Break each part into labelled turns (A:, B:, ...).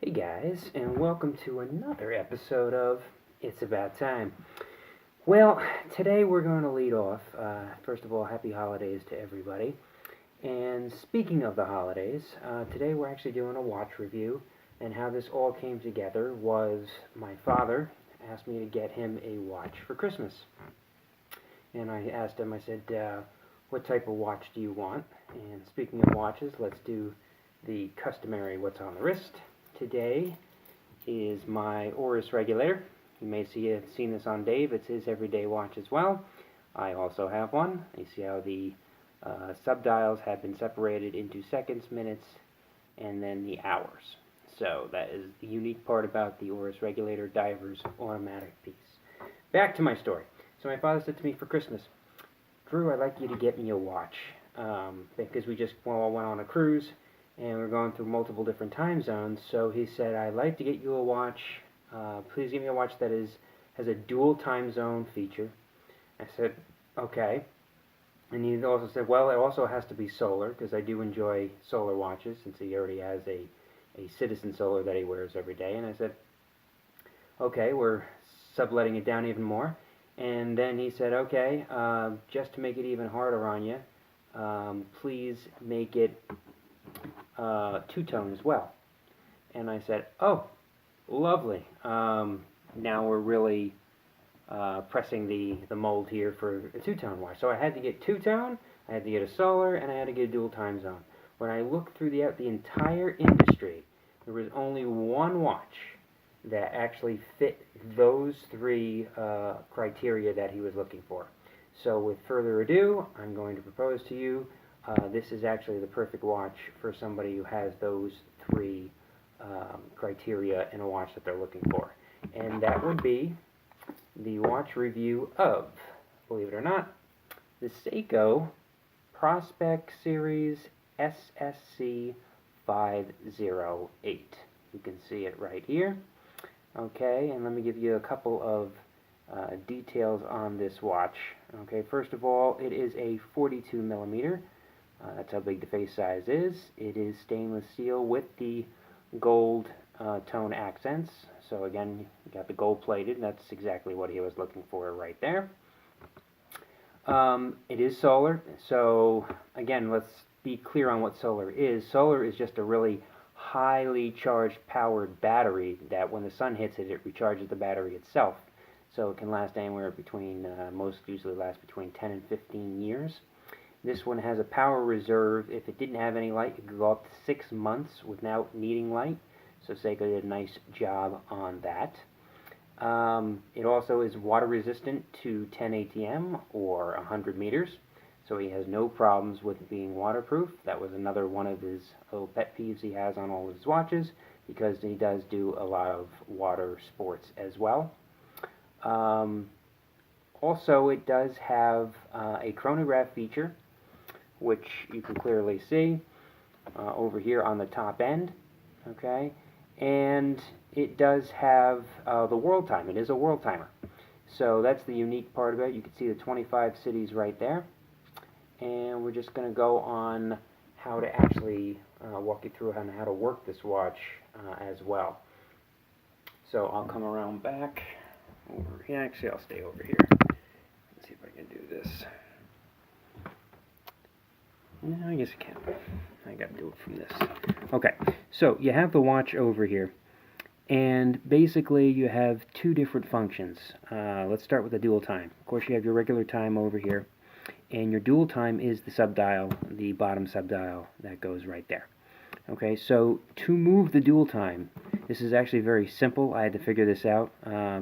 A: Hey guys, and welcome to another episode of It's About Time. Well, today we're going to lead off. First of all, happy holidays to everybody. And speaking of the holidays, today we're actually doing a watch review. And how this all came together was my father asked me to get him a watch for Christmas. And I asked him, I said, what type of watch do you want? And speaking of watches, let's do the customary what's on the wrist. Today is my Oris regulator. You may have seen this on Dave. It's his everyday watch as well. I also have one. You see how the subdials have been separated into seconds, minutes, and then the hours. So that is the unique part about the Oris regulator diver's automatic piece. Back to my story. So my father said to me for Christmas, Drew, I'd like you to get me a watch because we just all went on a cruise and we're going through multiple different time zones. So he said, I'd like to get you a watch. Please give me a watch that has a dual time zone feature. I said, okay. And he also said, well, it also has to be solar because I do enjoy solar watches since he already has a Citizen Solar that he wears every day. And I said, okay, we're subletting it down even more. And then he said, okay, just to make it even harder on you, please make it two-tone as well. And I said, oh, lovely. Now we're really pressing the mold here for a two-tone watch. So I had to get two-tone, I had to get a solar, and I had to get a dual time zone. When I looked through the entire industry, there was only one watch that actually fit those three criteria that he was looking for. So with further ado, I'm going to propose to you this is actually the perfect watch for somebody who has those three criteria in a watch that they're looking for. And that would be the watch review of, believe it or not, the Seiko PROSPEX Series SSC508. You can see it right here. Okay, and let me give you a couple of details on this watch. Okay, first of all, it is a 42 millimeter. That's how big the face size is. It is stainless steel with the gold tone accents. So again, you got the gold plated, and that's exactly what he was looking for right there. It is solar. So again, let's be clear on what solar is. Solar is just a really highly charged powered battery that when the sun hits it, it recharges the battery itself. So it can last anywhere between, most usually last between 10 and 15 years. This one has a power reserve. If it didn't have any light, it could go up to 6 months without needing light. So Seiko did a nice job on that. It also is water resistant to 10 ATM or 100 meters. So he has no problems with being waterproof. That was another one of his little pet peeves he has on all of his watches because he does do a lot of water sports as well. Also, it does have a chronograph feature, which you can clearly see over here on the top end. Okay, and it does have the world time. It is a world timer. So that's the unique part about it. You can see the 25 cities right there. And we're just going to go on how to actually walk you through how to work this watch as well. So I'll come around back over here. Actually, I'll stay over here. Let's see if I can do this. No, I guess I can. I got to do it from this. Okay, so you have the watch over here. And basically, you have two different functions. Let's start with the dual time. Of course, you have your regular time over here. And your dual time is the subdial, the bottom subdial that goes right there. Okay, so to move the dual time, this is actually very simple. I had to figure this out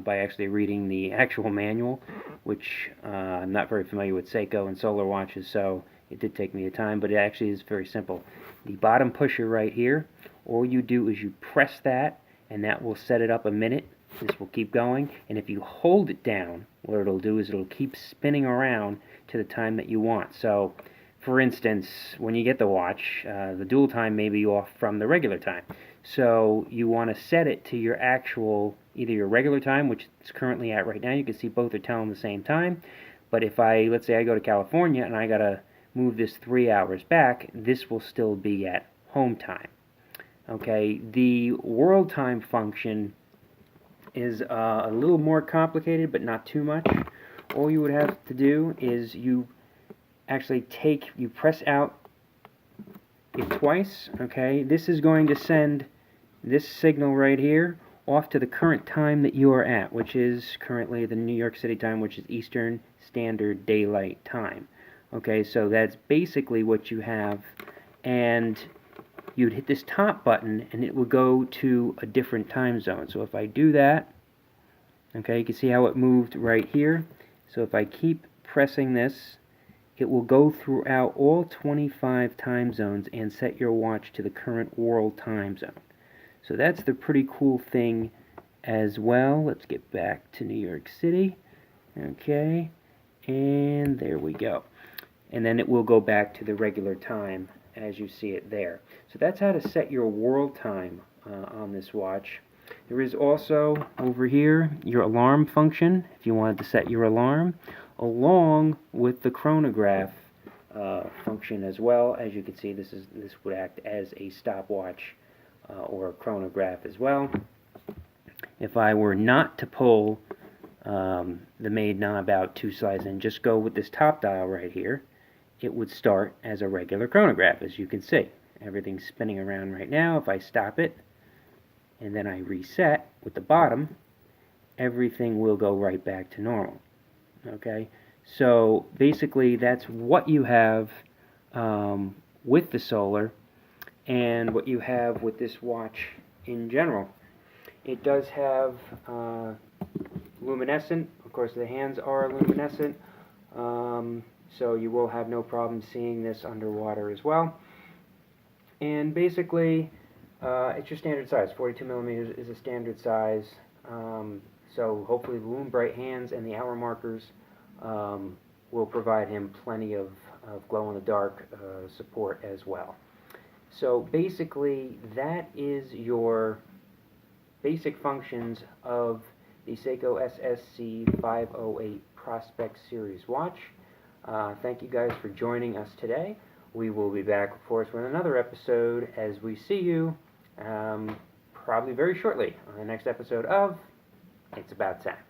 A: by actually reading the actual manual, which I'm not very familiar with Seiko and solar watches, so it did take me a time, but it actually is very simple. The bottom pusher right here, all you do is you press that, and that will set it up a minute. This will keep going, and if you hold it down, what it'll do is it'll keep spinning around to the time that you want. So, for instance, when you get the watch, the dual time may be off from the regular time. So you want to set it to your actual, either your regular time, which it's currently at right now. You can see both are telling the same time. But if let's say I go to California and I got to move this 3 hours back, this will still be at home time. Okay, the world time function is a little more complicated, but not too much. All you would have to do is you actually press out it twice, okay? This is going to send this signal right here off to the current time that you are at, which is currently the New York City time, which is Eastern Standard Daylight Time. Okay, so that's basically what you have, and you'd hit this top button and it would go to a different time zone. So if I do that, okay, you can see how it moved right here. So if I keep pressing this, it will go throughout all 25 time zones and set your watch to the current world time zone. So that's the pretty cool thing as well. Let's get back to New York City. Okay, and there we go. And then it will go back to the regular time as you see it there. So that's how to set your world time on this watch. There is also over here your alarm function if you wanted to set your alarm, along with the chronograph function as well. As you can see, this would act as a stopwatch or a chronograph as well. If I were not to pull the maid knob out 2 slides and just go with this top dial right here, it would start as a regular chronograph, as you can see. Everything's spinning around right now. If I stop it and then I reset with the bottom, everything will go right back to normal. Okay, so basically that's what you have with the solar and what you have with this watch in general. It does have luminescent. Of course, the hands are luminescent, so you will have no problem seeing this underwater as well. And basically, it's your standard size. 42 millimeters is a standard size. So hopefully the Lume Bright hands and the hour markers will provide him plenty of glow-in-the-dark support as well. So basically, that is your basic functions of the Seiko SSC508 PROSPEX series watch. Thank you guys for joining us today. We will be back, of course, with another episode as we see you probably very shortly on the next episode of It's About Time.